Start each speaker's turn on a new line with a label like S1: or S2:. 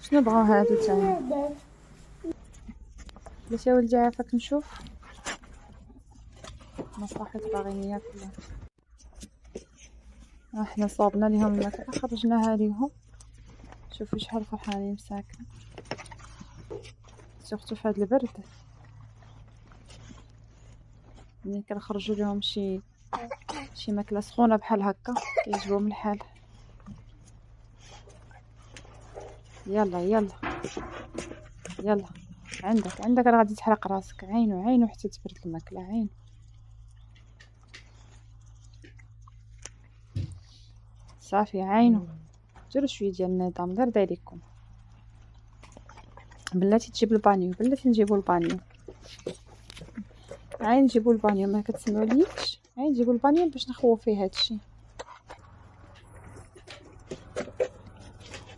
S1: شنو بغاو هادو تاني؟ بلاش يا ولدي عافاك نشوف مصلحة باغيين ياكلو. احنا صابنا ليهم الماكلة خرجناها ليهم. شوفوا شحال فرحانين مساكن سورتو في هاد البرد ملي كنخرجوا لهم شي ماكله سخونه بحال هكا كيعجبهم الحال. يلا يلا يلا عندك راه غادي تحرق راسك. عينو حتى تبرد الماكله عينو. صافي عينو. ديروا شويه ديال النظام غير دايريكم. بلاتي تجيب البانيو بلاتي نجيبوا البانيو. عين نجيبوا البانيو ما كتسمعوا ليش. عين نجيبوا البانيو باش نخوو فيه هادشي.